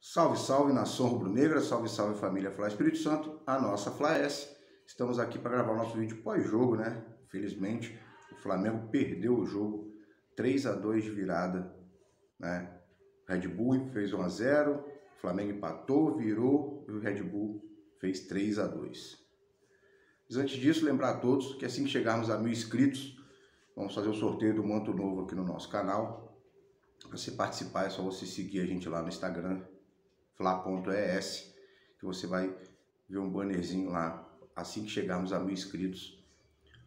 Salve, salve nação rubro-negra, salve, salve família Fla Espírito Santo, a nossa Fla S. Estamos aqui para gravar o nosso vídeo pós-jogo, né? Felizmente, o Flamengo perdeu o jogo 3-2 de virada, né? Red Bull fez 1-0, o Flamengo empatou, virou e o Red Bull fez 3-2. Mas antes disso, lembrar a todos que assim que chegarmos a 1000 inscritos, vamos fazer o sorteio do manto novo aqui no nosso canal. Para você participar é só você seguir a gente lá no Instagram, fla.es, que você vai ver um bannerzinho lá. Assim que chegarmos a 1000 inscritos,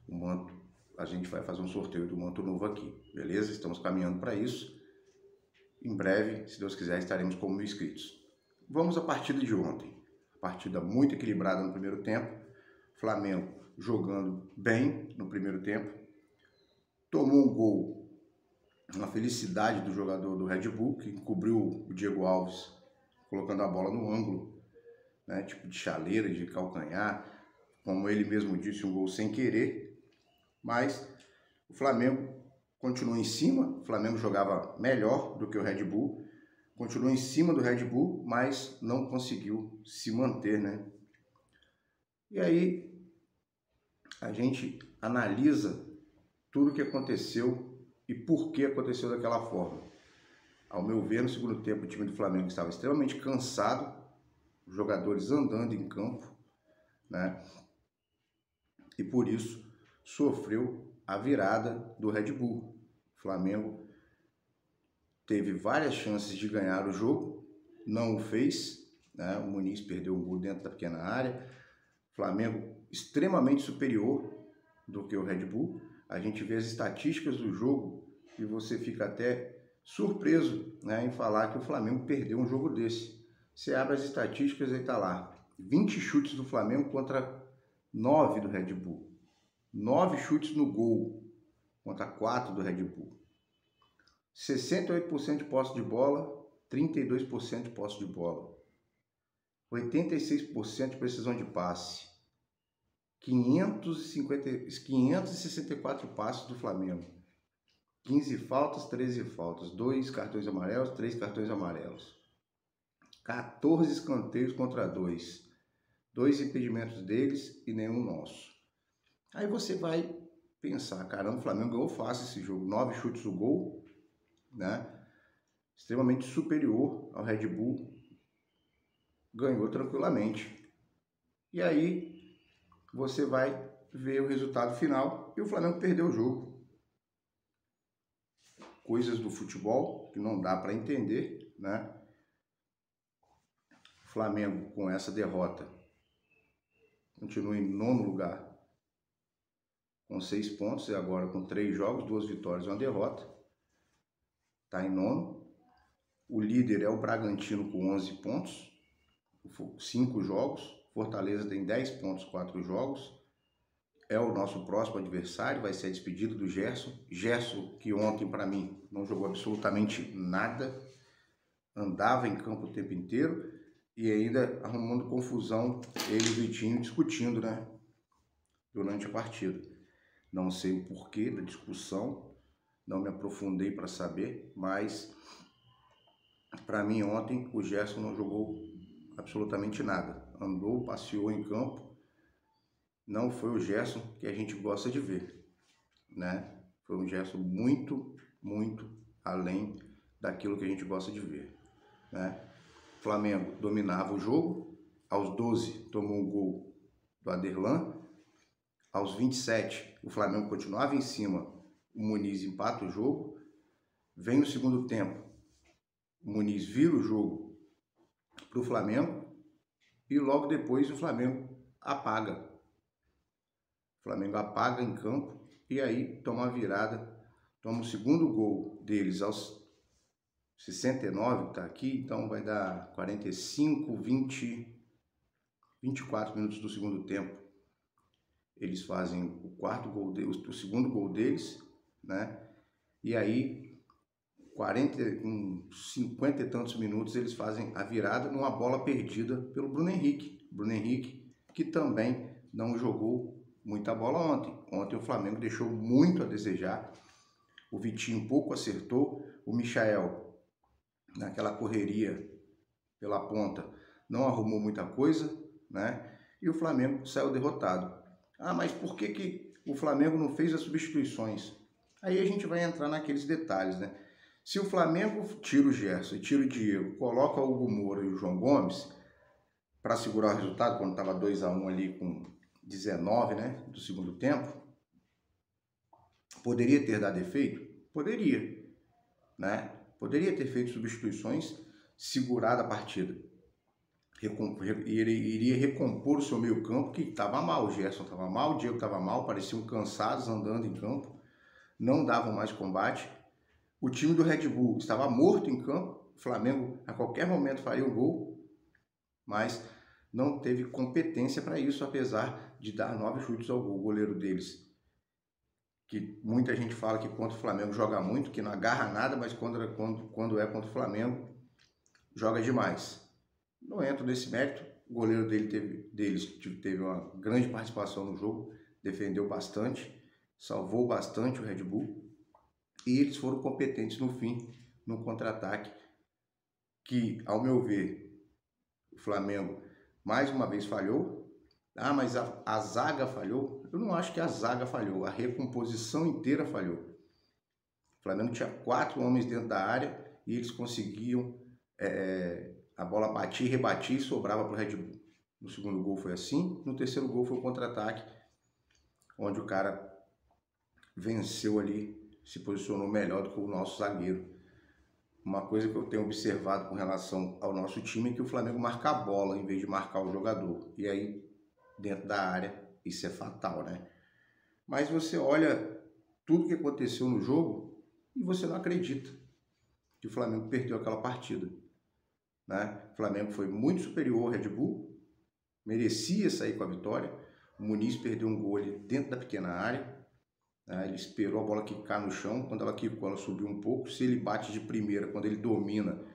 o manto, a gente vai fazer um sorteio do manto novo aqui, beleza? Estamos caminhando para isso. Em breve, se Deus quiser, estaremos com 1000 inscritos. Vamos à partida de ontem. Partida muito equilibrada no primeiro tempo. Flamengo jogando bem no primeiro tempo. Tomou um gol, uma felicidade do jogador do Red Bull, que encobriu o Diego Alves, colocando a bola no ângulo, né, tipo de chaleira, de calcanhar, como ele mesmo disse, um gol sem querer, mas o Flamengo continuou em cima, o Flamengo jogava melhor do que o Red Bull, continuou em cima do Red Bull, mas não conseguiu se manter, né? E aí a gente analisa tudo o que aconteceu e por que aconteceu daquela forma. Ao meu ver, no segundo tempo, o time do Flamengo estava extremamente cansado, os jogadores andando em campo, né? E por isso sofreu a virada do Red Bull. O Flamengo teve várias chances de ganhar o jogo, não o fez, né? O Muniz perdeu um gol dentro da pequena área. Flamengo extremamente superior do que o Red Bull. A gente vê as estatísticas do jogo e você fica até surpreso, né, em falar que o Flamengo perdeu um jogo desse. Você abre as estatísticas e está lá, 20 chutes do Flamengo contra 9 do Red Bull. 9 chutes no gol contra 4 do Red Bull. 68% de posse de bola, 32% de posse de bola. 86% de precisão de passe. 564 passes do Flamengo. 15 faltas, 13 faltas. 2 cartões amarelos, 3 cartões amarelos. 14 escanteios contra 2. 2 impedimentos deles e nenhum nosso. Aí você vai pensar, caramba, o Flamengo ganhou fácil esse jogo. 9 chutes no gol, né? Extremamente superior ao Red Bull. Ganhou tranquilamente. E aí você vai ver o resultado final e o Flamengo perdeu o jogo. Coisas do futebol que não dá para entender, né? O Flamengo, com essa derrota, continua em nono lugar, com 6 pontos, e agora com 3 jogos, 2 vitórias e uma derrota. Está em nono. O líder é o Bragantino com 11 pontos, 5 jogos. Fortaleza tem 10 pontos, 4 jogos. É o nosso próximo adversário, vai ser a despedida do Gerson. Gerson, que ontem, para mim, não jogou absolutamente nada, andava em campo o tempo inteiro e ainda arrumando confusão, ele e o Vitinho discutindo, né, durante a partida. Não sei o porquê da discussão, não me aprofundei para saber, mas para mim ontem o Gerson não jogou absolutamente nada. Andou, passeou em campo. Não foi o Gerson que a gente gosta de ver, né? Foi um Gerson muito, muito além daquilo que a gente gosta de ver, né? O Flamengo dominava o jogo, aos 12 tomou um gol do Aderlan, aos 27 o Flamengo continuava em cima, o Muniz empata o jogo, vem no segundo tempo, o Muniz vira o jogo para o Flamengo e logo depois o Flamengo apaga. O Flamengo apaga em campo e aí toma a virada, toma o segundo gol deles aos 69, que está aqui, então vai dar 45, 20, 24 minutos do segundo tempo. Eles fazem o quarto gol deles, o segundo gol deles, né? E aí, 50 e tantos minutos, eles fazem a virada numa bola perdida pelo Bruno Henrique. Bruno Henrique, que também não jogou muita bola ontem. Ontem o Flamengo deixou muito a desejar. O Vitinho pouco acertou. O Michael, naquela correria, pela ponta não arrumou muita coisa, né? E o Flamengo saiu derrotado. Ah, mas por que o Flamengo não fez as substituições? Aí a gente vai entrar naqueles detalhes, né? Se o Flamengo tira o Gerson e tira o Diego, coloca o Hugo Moura e o João Gomes para segurar o resultado, quando estava 2-1 ali com 19, né, do segundo tempo, poderia ter dado efeito? Poderia, né? Poderia ter feito substituições, segurado a partida. Ele iria recompor o seu meio campo, que estava mal. O Gerson estava mal, o Diego estava mal, pareciam cansados andando em campo, não davam mais combate. O time do Red Bull estava morto em campo, o Flamengo a qualquer momento faria um gol, mas não teve competência para isso, apesar de dar 9 chutes ao gol. O goleiro deles, que muita gente fala que contra o Flamengo joga muito, que não agarra nada, mas quando é contra o Flamengo, joga demais. Não entro nesse mérito, o goleiro deles teve uma grande participação no jogo, defendeu bastante, salvou bastante o Red Bull, e eles foram competentes no fim, no contra-ataque, que, ao meu ver, o Flamengo mais uma vez falhou. Ah, mas a zaga falhou? Eu não acho que a zaga falhou, a recomposição inteira falhou. O Flamengo tinha 4 homens dentro da área e eles conseguiam, a bola batia e rebatia e sobrava para o Red Bull. No segundo gol foi assim, no terceiro gol foi o contra-ataque, onde o cara venceu ali, se posicionou melhor do que o nosso zagueiro. Uma coisa que eu tenho observado com relação ao nosso time é que o Flamengo marca a bola em vez de marcar o jogador. E aí, dentro da área, isso é fatal, né? Mas você olha tudo que aconteceu no jogo e você não acredita que o Flamengo perdeu aquela partida, né? O Flamengo foi muito superior ao Red Bull, merecia sair com a vitória. O Muniz perdeu um gol ali dentro da pequena área. Ele esperou a bola quicar no chão, quando ela quicou, ela subiu um pouco. Se ele bate de primeira, quando ele domina,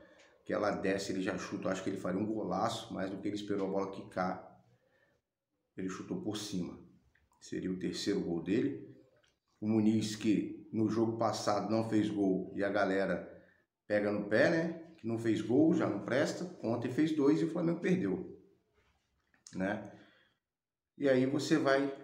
que ela desce, ele já chuta. Eu acho que ele faria um golaço, mais do que ele esperou a bola quicar. Ele chutou por cima. Seria o terceiro gol dele. O Muniz, que no jogo passado não fez gol e a galera pega no pé, né? Que não fez gol, já não presta. Ontem fez 2 e o Flamengo perdeu, né? E aí você vai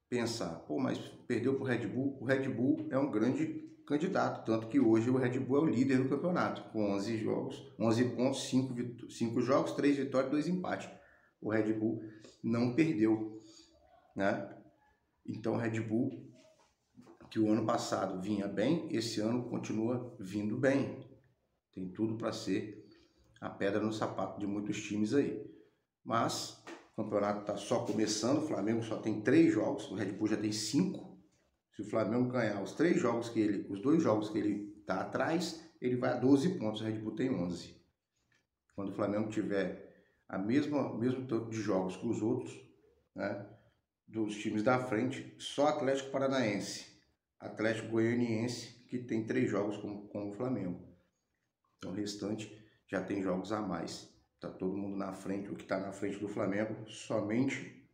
pensar, pô, mas perdeu para o Red Bull. O Red Bull é um grande candidato, tanto que hoje o Red Bull é o líder do campeonato, com 11 jogos, 11 pontos, 5 jogos, 3 vitórias, 2 empates. O Red Bull não perdeu, né? Então o Red Bull, que o ano passado vinha bem, esse ano continua vindo bem. Tem tudo para ser a pedra no sapato de muitos times aí. Mas o campeonato está só começando, o Flamengo só tem 3 jogos, o Red Bull já tem 5. Se o Flamengo ganhar os 2 jogos que ele está atrás, ele vai a 12 pontos, o Red Bull tem 11. Quando o Flamengo tiver mesmo tanto de jogos que os outros, né, dos times da frente, só Atlético Paranaense, Atlético Goianiense, que tem 3 jogos como o Flamengo. Então o restante já tem jogos a mais. Está todo mundo na frente, o que está na frente do Flamengo, somente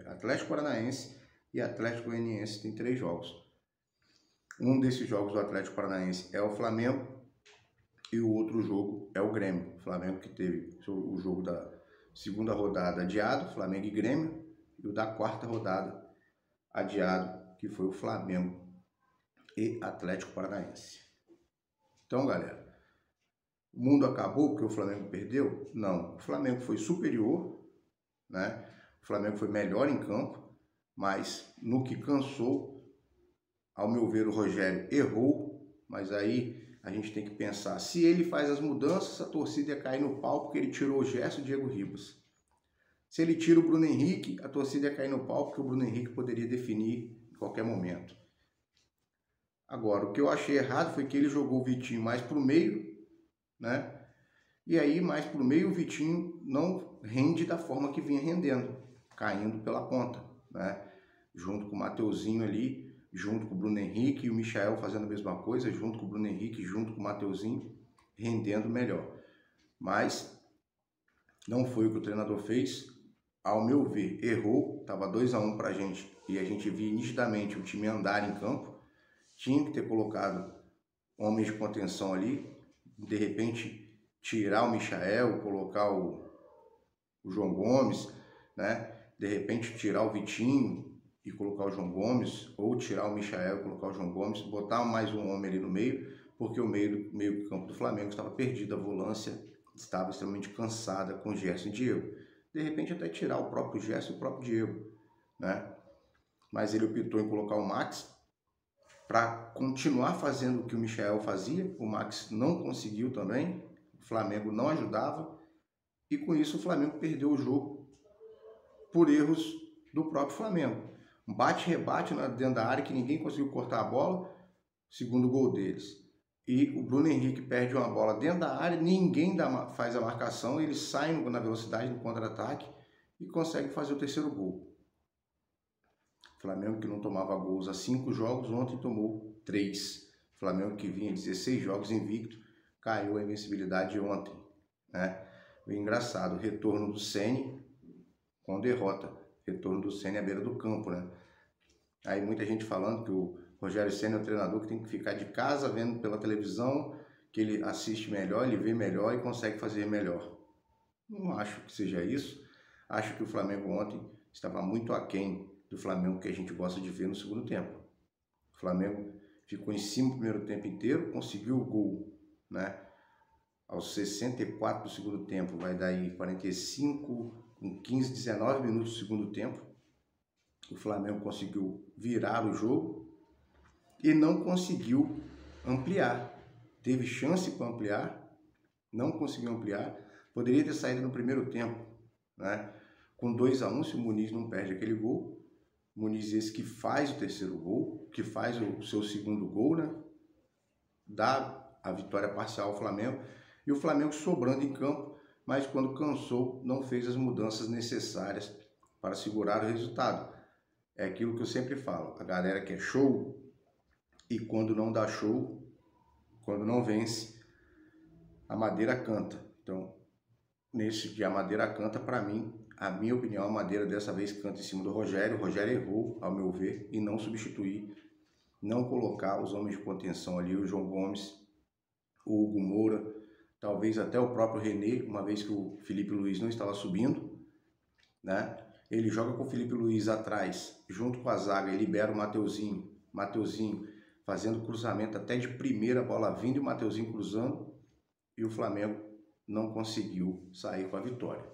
Atlético Paranaense e Atlético Goianiense tem 3 jogos. Um desses jogos do Atlético Paranaense é o Flamengo e o outro jogo é o Grêmio. O Flamengo que teve o jogo da segunda rodada adiado, Flamengo e Grêmio, e o da quarta rodada adiado, que foi o Flamengo e Atlético Paranaense. Então, galera, o mundo acabou porque o Flamengo perdeu? Não. O Flamengo foi superior, né? O Flamengo foi melhor em campo, mas no que cansou, ao meu ver, o Rogério errou, mas aí a gente tem que pensar, se ele faz as mudanças, a torcida ia cair no pau porque ele tirou o Gerson e o Diego Ribas. Se ele tira o Bruno Henrique, a torcida ia cair no pau porque o Bruno Henrique poderia definir em qualquer momento. Agora, o que eu achei errado foi que ele jogou o Vitinho mais para o meio, né? E aí, mais para o meio, o Vitinho não rende da forma que vinha rendendo, caindo pela ponta, né? Junto com o Mateuzinho ali, junto com o Bruno Henrique e o Michael fazendo a mesma coisa, junto com o Bruno Henrique, junto com o Mateuzinho, rendendo melhor. Mas não foi o que o treinador fez. Ao meu ver, errou, estava 2-1 para a gente e a gente via nitidamente o time andar em campo. Tinha que ter colocado homens de contenção ali. De repente, tirar o Michael, colocar o João Gomes, né? De repente tirar o Vitinho e colocar o João Gomes, ou tirar o Michael e colocar o João Gomes, botar mais um homem ali no meio, porque o meio campo do Flamengo estava perdido, a volância estava extremamente cansada com Gerson e Diego. De repente até tirar o próprio Gerson e o próprio Diego, né? Mas ele optou em colocar o Max para continuar fazendo o que o Michael fazia. O Max não conseguiu também, o Flamengo não ajudava, e com isso o Flamengo perdeu o jogo por erros do próprio Flamengo. Um bate-rebate dentro da área que ninguém conseguiu cortar a bola, segundo gol deles. E o Bruno Henrique perde uma bola dentro da área, ninguém faz a marcação, eles saem na velocidade no contra-ataque e conseguem fazer o terceiro gol. O Flamengo, que não tomava gols há 5 jogos, ontem tomou 3. O Flamengo, que vinha 16 jogos invicto, caiu a invencibilidade ontem, né? O engraçado, o retorno do Ceni com derrota. Retorno do Ceni à beira do campo, né? Aí muita gente falando que o Rogério Ceni é o treinador que tem que ficar de casa vendo pela televisão, que ele assiste melhor, ele vê melhor e consegue fazer melhor. Não acho que seja isso. Acho que o Flamengo ontem estava muito aquém do Flamengo que a gente gosta de ver no segundo tempo. O Flamengo ficou em cima o primeiro tempo inteiro, conseguiu o gol, né? Aos 64 do segundo tempo, vai dar aí 45, com 15, 19 minutos do segundo tempo. O Flamengo conseguiu virar o jogo e não conseguiu ampliar. Teve chance para ampliar, não conseguiu ampliar. Poderia ter saído no primeiro tempo, né? Com 2-1, se o Muniz não perde aquele gol. Muniz esse que faz o terceiro gol, que faz o seu segundo gol, né? Dá a vitória parcial ao Flamengo. E o Flamengo sobrando em campo, mas quando cansou, não fez as mudanças necessárias para segurar o resultado. É aquilo que eu sempre falo, a galera quer show e quando não dá show, quando não vence, a Madeira canta. Então, nesse dia a Madeira canta, para mim, a minha opinião, a Madeira dessa vez canta em cima do Rogério. O Rogério errou, ao meu ver, em não substituir, não colocar os homens de contenção ali, o João Gomes, o Hugo Moura, talvez até o próprio René, uma vez que o Felipe Luiz não estava subindo, né? Ele joga com o Felipe Luiz atrás, junto com a zaga, e libera o Mateuzinho fazendo cruzamento até de primeira, bola vindo e o Mateuzinho cruzando, e o Flamengo não conseguiu sair com a vitória.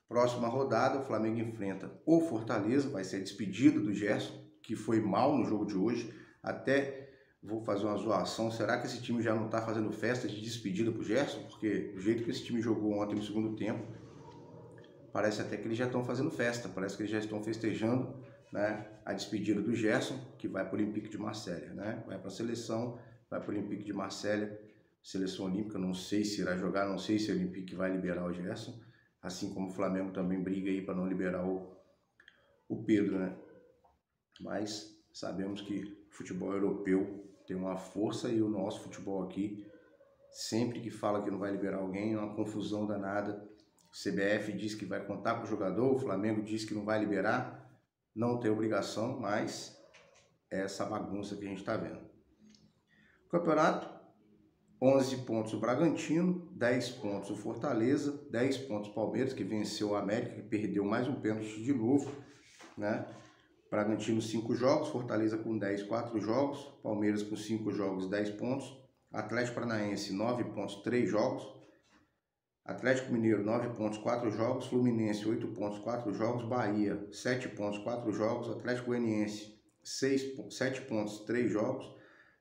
Próxima rodada, o Flamengo enfrenta o Fortaleza, vai ser despedido do Gerson, que foi mal no jogo de hoje. Até vou fazer uma zoação, será que esse time já não está fazendo festa de despedida para o Gerson? Porque do jeito que esse time jogou ontem no segundo tempo, parece até que eles já estão fazendo festa, parece que eles já estão festejando, né, a despedida do Gerson, que vai para o Olympique de Marselha, né? Vai para a seleção, vai para o Olympique de Marselha, seleção olímpica, não sei se irá jogar, não sei se o Olympique vai liberar o Gerson, assim como o Flamengo também briga aí para não liberar o Pedro, né? Mas sabemos que o futebol europeu tem uma força e o nosso futebol aqui, sempre que fala que não vai liberar alguém, é uma confusão danada. O CBF diz que vai contar com o jogador, o Flamengo diz que não vai liberar, não tem obrigação, mas é essa bagunça que a gente está vendo. Campeonato, 11 pontos o Bragantino, 10 pontos o Fortaleza, 10 pontos o Palmeiras, que venceu o América, que perdeu mais um pênalti de novo, né? Bragantino 5 jogos, Fortaleza com 10, 4 jogos, Palmeiras com 5 jogos, 10 pontos, Atlético Paranaense 9 pontos, 3 jogos, Atlético Mineiro 9 pontos, 4 jogos, Fluminense 8 pontos, 4 jogos, Bahia 7 pontos, 4 jogos, Atlético Goianiense 7 pontos, 3 jogos,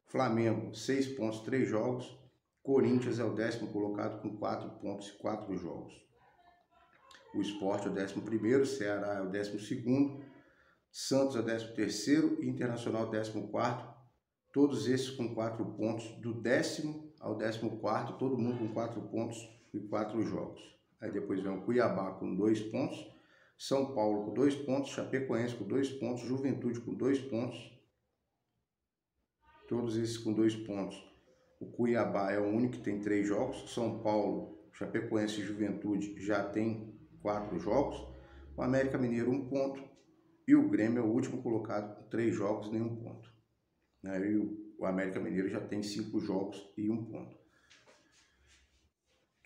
Flamengo 6 pontos, 3 jogos, Corinthians é o 10º colocado com 4 pontos e 4 jogos. O Sport é o 11º, Ceará é o 12º, Santos é o 13º, Internacional é o 14º, todos esses com 4 pontos, do 10º ao 14º, todo mundo com 4 pontos e 4 jogos. Aí depois vem o Cuiabá com 2 pontos, São Paulo com 2 pontos, Chapecoense com 2 pontos, Juventude com 2 pontos, todos esses com 2 pontos. O Cuiabá é o único que tem 3 jogos, São Paulo, Chapecoense e Juventude já tem 4 jogos, o América Mineiro 1 ponto e o Grêmio é o último colocado com 3 jogos e nenhum ponto. E o América Mineiro já tem 5 jogos e 1 ponto.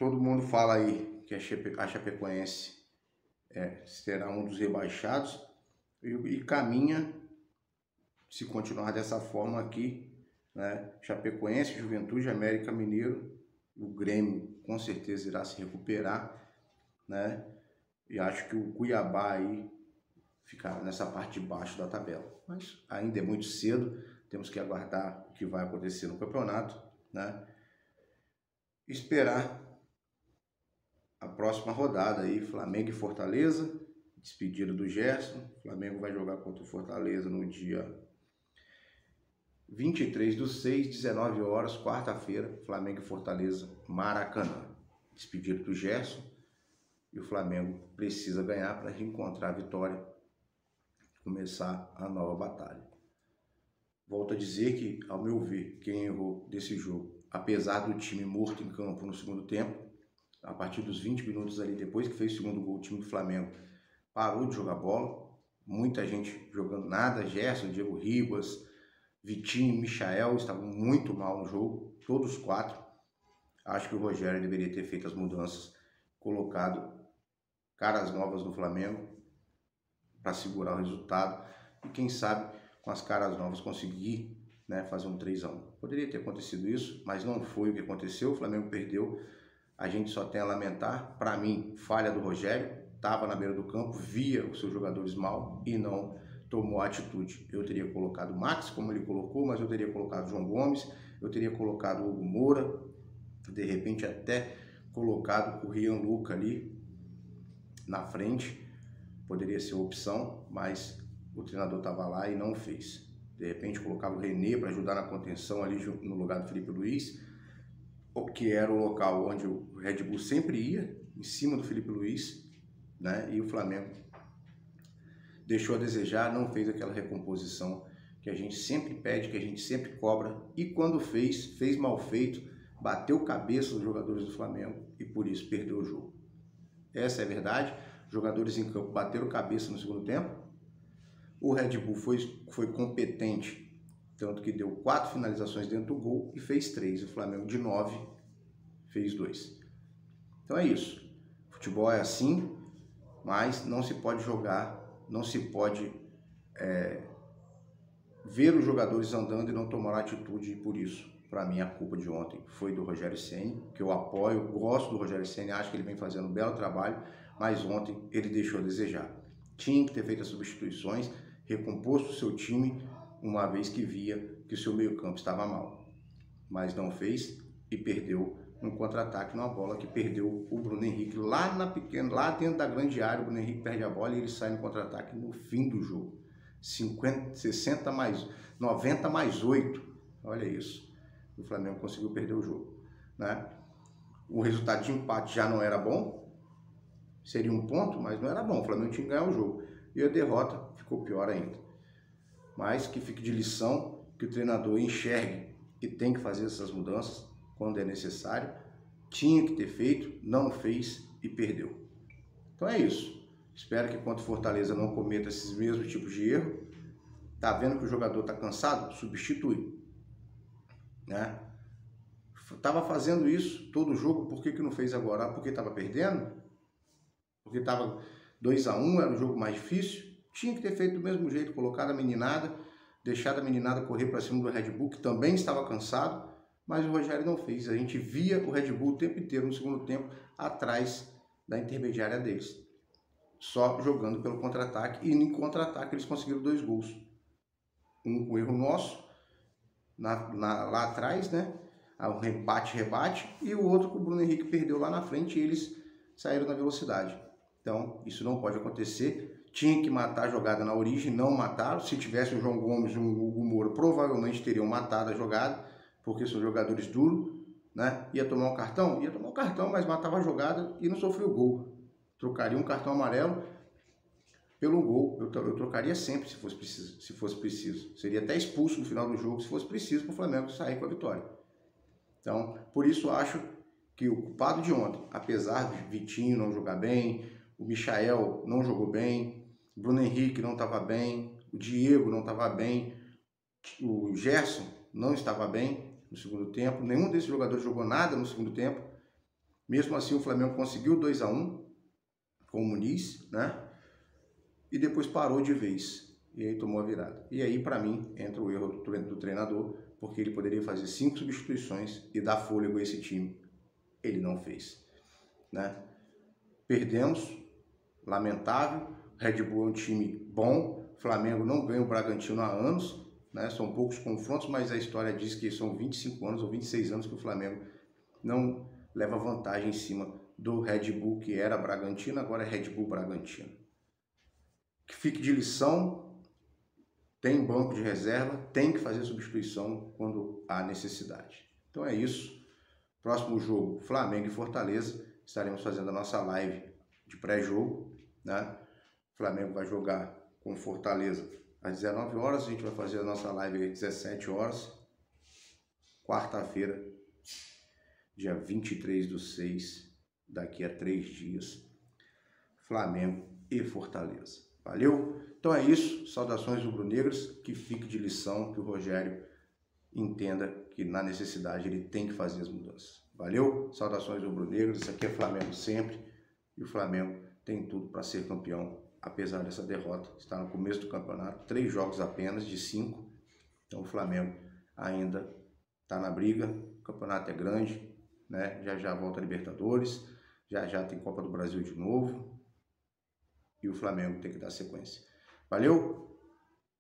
todo mundo fala aí que a Chapecoense será um dos rebaixados e caminha, se continuar dessa forma aqui, né? Chapecoense, Juventude, América Mineiro, o Grêmio com certeza irá se recuperar, né? E acho que o Cuiabá aí ficará nessa parte de baixo da tabela. Mas ainda é muito cedo, temos que aguardar o que vai acontecer no campeonato, né? Esperar a próxima rodada aí, Flamengo e Fortaleza, despedida do Gerson. O Flamengo vai jogar contra o Fortaleza no dia 23/6, 19 horas, quarta-feira, Flamengo e Fortaleza, Maracanã. Despedida do Gerson e o Flamengo precisa ganhar para reencontrar a vitória, começar a nova batalha. Volto a dizer que, ao meu ver, quem errou desse jogo, apesar do time morto em campo no segundo tempo, a partir dos 20 minutos ali, depois que fez o segundo gol, o time do Flamengo parou de jogar bola, muita gente jogando nada, Gerson, Diego Ribas, Vitinho, Michael estavam muito mal no jogo, todos 4. Acho que o Rogério deveria ter feito as mudanças, colocado caras novas no Flamengo para segurar o resultado e quem sabe com as caras novas conseguir, né, fazer um 3-1. Poderia ter acontecido isso, mas não foi o que aconteceu, o Flamengo perdeu. A gente só tem a lamentar, para mim, falha do Rogério, estava na beira do campo, via os seus jogadores mal e não tomou a atitude. Eu teria colocado o Max, como ele colocou, mas eu teria colocado o João Gomes, eu teria colocado o Hugo Moura, de repente até colocado o Rian Luca ali na frente, poderia ser opção, mas o treinador estava lá e não fez. De repente colocava o René para ajudar na contenção ali no lugar do Felipe Luiz, que era o local onde o Red Bull sempre ia, em cima do Felipe Luiz, né? E o Flamengo deixou a desejar, não fez aquela recomposição que a gente sempre pede, que a gente sempre cobra, e quando fez mal feito, bateu cabeça dos jogadores do Flamengo e por isso perdeu o jogo. Essa é a verdade, os jogadores em campo bateram cabeça no segundo tempo, o Red Bull foi competente, tanto que deu 4 finalizações dentro do gol e fez 3, o Flamengo de 9 fez 2. Então é isso, futebol é assim, mas não se pode jogar, não se pode ver os jogadores andando e não tomar atitude, e por isso, para mim, a culpa de ontem foi do Rogério Ceni, que eu apoio, gosto do Rogério Ceni, acho que ele vem fazendo um belo trabalho, mas ontem ele deixou a desejar. Tinha que ter feito as substituições, recomposto o seu time, uma vez que via que o seu meio-campo estava mal, mas não fez e perdeu um contra-ataque numa bola que perdeu o Bruno Henrique lá dentro da grande área. O Bruno Henrique perde a bola e ele sai no contra-ataque no fim do jogo. 90 mais 8, olha isso, o Flamengo conseguiu perder o jogo, né? O resultado de empate já não era bom, seria um ponto, mas não era bom, o Flamengo tinha que ganhar o jogo, e a derrota ficou pior ainda. Mas que fique de lição, que o treinador enxergue que tem que fazer essas mudanças quando é necessário, tinha que ter feito, não fez e perdeu. Então é isso. Espero que contra o Fortaleza não cometa esses mesmos tipos de erro. Tá vendo que o jogador tá cansado? Substitui, né? Tava fazendo isso todo jogo, por que não fez agora? Porque tava perdendo? Porque tava 2-1, era o jogo mais difícil? Tinha que ter feito do mesmo jeito, colocado a meninada, deixado a meninada correr para cima do Red Bull, que também estava cansado, mas o Rogério não fez. A gente via o Red Bull o tempo inteiro no segundo tempo atrás da intermediária deles, só jogando pelo contra-ataque, e em contra-ataque eles conseguiram 2 gols. Um com erro nosso, lá atrás, né? Um rebate, e o outro que o Bruno Henrique perdeu lá na frente e eles saíram na velocidade. Então, isso não pode acontecer. Tinha que matar a jogada na origem, não mataram. Se tivesse o João Gomes e o Hugo Moura, provavelmente teriam matado a jogada, porque são jogadores duros, né? Ia tomar um cartão? Ia tomar um cartão, mas matava a jogada e não sofreu gol. Trocaria um cartão amarelo pelo gol. Eu trocaria sempre se fosse preciso. Seria até expulso no final do jogo se fosse preciso para o Flamengo sair com a vitória. Então, por isso acho que o culpado de ontem, apesar de Vitinho não jogar bem, o Michael não jogou bem, o Bruno Henrique não estava bem, o Diego não estava bem, o Gerson não estava bem no segundo tempo, nenhum desses jogadores jogou nada no segundo tempo, Mesmo assim, o Flamengo conseguiu 2-1 com o Muniz, né? E depois parou de vez. E aí tomou a virada. E aí, para mim, entra o erro do treinador, porque ele poderia fazer 5 substituições e dar fôlego a esse time. Ele não fez, né? Perdemos, lamentável. Red Bull é um time bom. Flamengo não ganha o Bragantino há anos, né? São poucos confrontos, mas a história diz que são 25 anos ou 26 anos que o Flamengo não leva vantagem em cima do Red Bull, que era Bragantino, agora é Red Bull Bragantino. Que fique de lição, tem banco de reserva, tem que fazer substituição quando há necessidade. Então é isso. Próximo jogo, Flamengo e Fortaleza. Estaremos fazendo a nossa live de pré-jogo, né? O Flamengo vai jogar com Fortaleza às 19 horas. A gente vai fazer a nossa live às 17 horas. Quarta-feira, dia 23/6, daqui a 3 dias. Flamengo e Fortaleza. Valeu? Então é isso. Saudações rubro-negras. Que fique de lição, que o Rogério entenda que na necessidade ele tem que fazer as mudanças. Valeu? Saudações rubro-negras. Isso aqui é Flamengo sempre. E o Flamengo tem tudo para ser campeão, apesar dessa derrota. Está no começo do campeonato. 3 jogos apenas de 5. Então o Flamengo ainda está na briga. O campeonato é grande, né? Já volta a Libertadores. Já tem Copa do Brasil de novo. E o Flamengo tem que dar sequência. Valeu?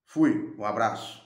Fui. Um abraço.